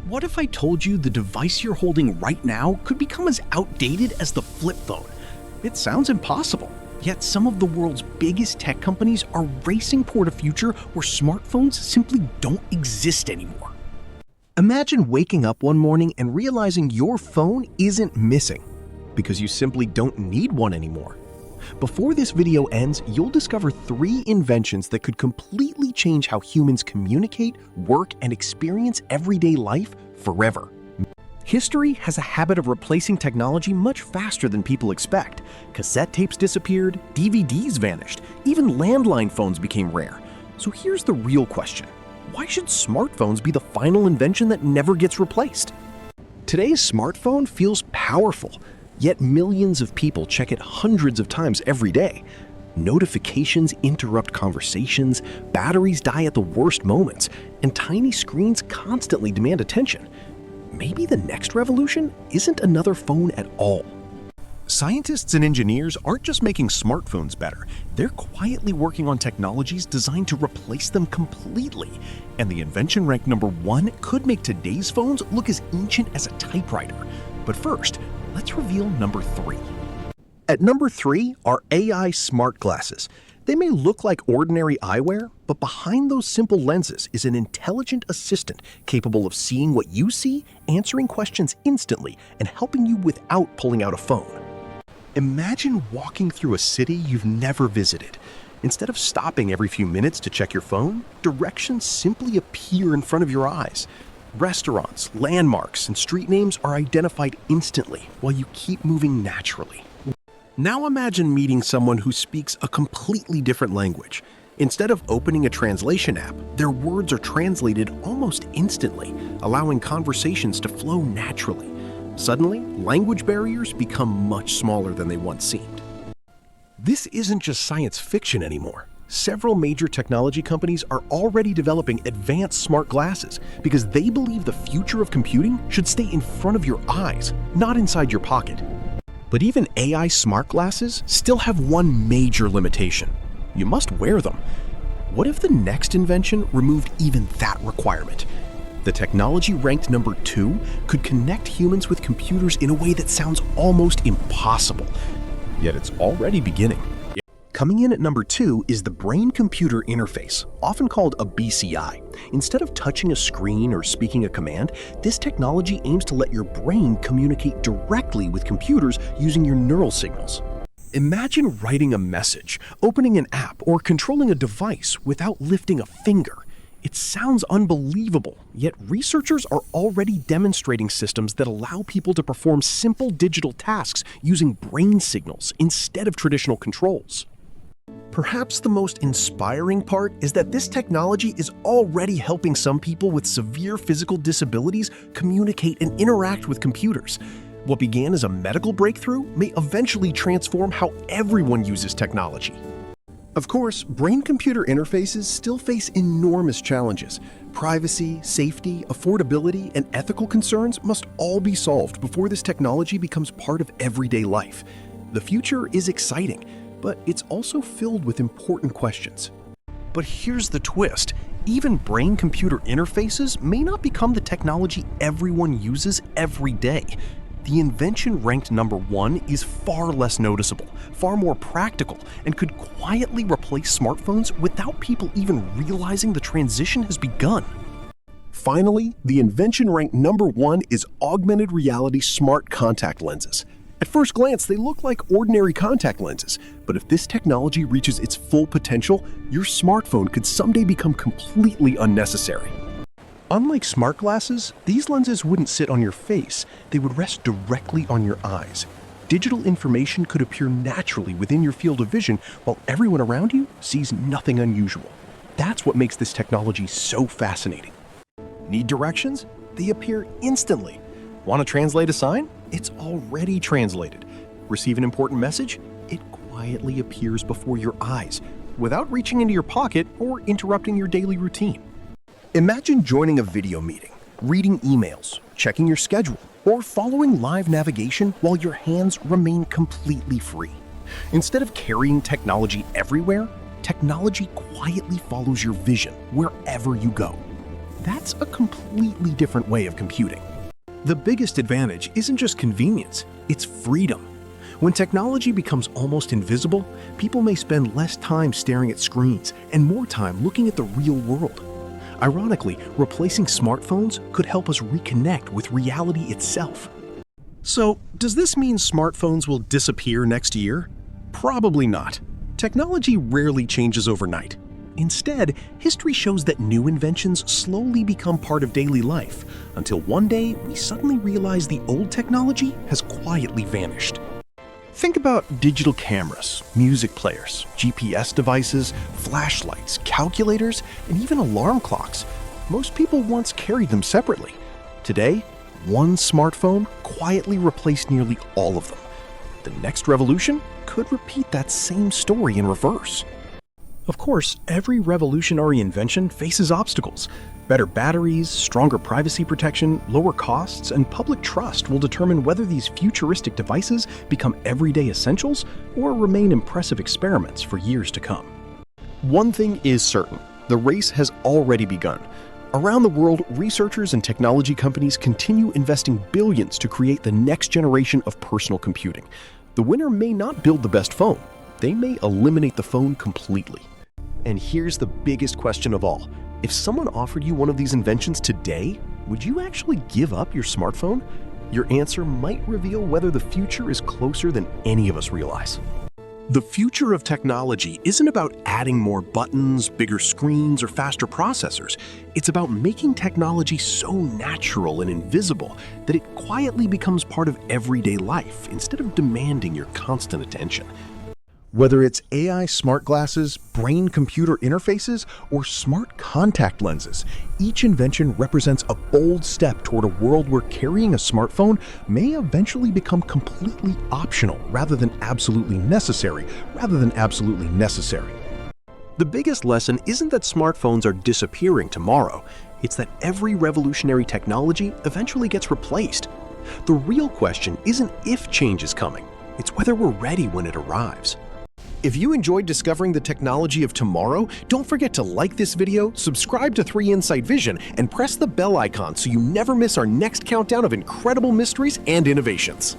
What if I told you the device you're holding right now could become as outdated as the flip phone? It sounds impossible, yet some of the world's biggest tech companies are racing toward a future where smartphones simply don't exist anymore. Imagine waking up one morning and realizing your phone isn't missing because you simply don't need one anymore. Before this video ends, you'll discover 3 inventions that could completely change how humans communicate, work, and experience everyday life forever. History has a habit of replacing technology much faster than people expect. Cassette tapes disappeared, DVDs vanished, even landline phones became rare. So here's the real question. Why should smartphones be the final invention that never gets replaced? Today's smartphone feels powerful, yet millions of people check it hundreds of times every day. Notifications interrupt conversations, batteries die at the worst moments, and tiny screens constantly demand attention. Maybe the next revolution isn't another phone at all. Scientists and engineers aren't just making smartphones better, they're quietly working on technologies designed to replace them completely. And the invention ranked number 1 could make today's phones look as ancient as a typewriter. But first, let's reveal number 3. At number 3 are AI smart glasses. They may look like ordinary eyewear, but behind those simple lenses is an intelligent assistant capable of seeing what you see, answering questions instantly, and helping you without pulling out a phone. Imagine walking through a city you've never visited. Instead of stopping every few minutes to check your phone, directions simply appear in front of your eyes. Restaurants, landmarks, and street names are identified instantly while you keep moving naturally. Now imagine meeting someone who speaks a completely different language. Instead of opening a translation app, their words are translated almost instantly, allowing conversations to flow naturally. Suddenly, language barriers become much smaller than they once seemed. This isn't just science fiction anymore. Several major technology companies are already developing advanced smart glasses because they believe the future of computing should stay in front of your eyes, not inside your pocket. But even AI smart glasses still have one major limitation. You must wear them. What if the next invention removed even that requirement? The technology ranked number 2 could connect humans with computers in a way that sounds almost impossible. Yet it's already beginning. Coming in at number 2 is the brain-computer interface, often called a BCI. Instead of touching a screen or speaking a command, this technology aims to let your brain communicate directly with computers using your neural signals. Imagine writing a message, opening an app, or controlling a device without lifting a finger. It sounds unbelievable, yet researchers are already demonstrating systems that allow people to perform simple digital tasks using brain signals instead of traditional controls. Perhaps the most inspiring part is that this technology is already helping some people with severe physical disabilities communicate and interact with computers. What began as a medical breakthrough may eventually transform how everyone uses technology. Of course, brain-computer interfaces still face enormous challenges. Privacy, safety, affordability, and ethical concerns must all be solved before this technology becomes part of everyday life. The future is exciting, but it's also filled with important questions. But here's the twist. Even brain-computer interfaces may not become the technology everyone uses every day. The invention ranked number 1 is far less noticeable, far more practical, and could quietly replace smartphones without people even realizing the transition has begun. Finally, the invention ranked number 1 is augmented reality smart contact lenses. At first glance, they look like ordinary contact lenses, but if this technology reaches its full potential, your smartphone could someday become completely unnecessary. Unlike smart glasses, these lenses wouldn't sit on your face, they would rest directly on your eyes. Digital information could appear naturally within your field of vision while everyone around you sees nothing unusual. That's what makes this technology so fascinating. Need directions? They appear instantly. Want to translate a sign? It's already translated. Receive an important message? It quietly appears before your eyes, without reaching into your pocket or interrupting your daily routine. Imagine joining a video meeting, reading emails, checking your schedule, or following live navigation while your hands remain completely free. Instead of carrying technology everywhere, technology quietly follows your vision wherever you go. that's a completely different way of computing. The biggest advantage isn't just convenience, it's freedom. When technology becomes almost invisible, people may spend less time staring at screens and more time looking at the real world. Ironically, replacing smartphones could help us reconnect with reality itself. So, does this mean smartphones will disappear next year? Probably not. Technology rarely changes overnight. Instead, history shows that new inventions slowly become part of daily life, until one day we suddenly realize the old technology has quietly vanished. Think about digital cameras, music players, GPS devices, flashlights, calculators, and even alarm clocks. Most people once carried them separately. Today, one smartphone quietly replaced nearly all of them. The next revolution could repeat that same story in reverse. Of course, every revolutionary invention faces obstacles. Better batteries, stronger privacy protection, lower costs, and public trust will determine whether these futuristic devices become everyday essentials or remain impressive experiments for years to come. One thing is certain, the race has already begun. Around the world, researchers and technology companies continue investing billions to create the next generation of personal computing. The winner may not build the best phone. They may eliminate the phone completely. And here's the biggest question of all. If someone offered you one of these inventions today, would you actually give up your smartphone? Your answer might reveal whether the future is closer than any of us realize. The future of technology isn't about adding more buttons, bigger screens, or faster processors. It's about making technology so natural and invisible that it quietly becomes part of everyday life instead of demanding your constant attention. Whether it's AI smart glasses, brain-computer interfaces, or smart contact lenses, each invention represents a bold step toward a world where carrying a smartphone may eventually become completely optional rather than absolutely necessary. The biggest lesson isn't that smartphones are disappearing tomorrow. It's that every revolutionary technology eventually gets replaced. The real question isn't if change is coming, it's whether we're ready when it arrives. If you enjoyed discovering the technology of tomorrow, don't forget to like this video, subscribe to 3 Insight Vision, and press the bell icon so you never miss our next countdown of incredible mysteries and innovations.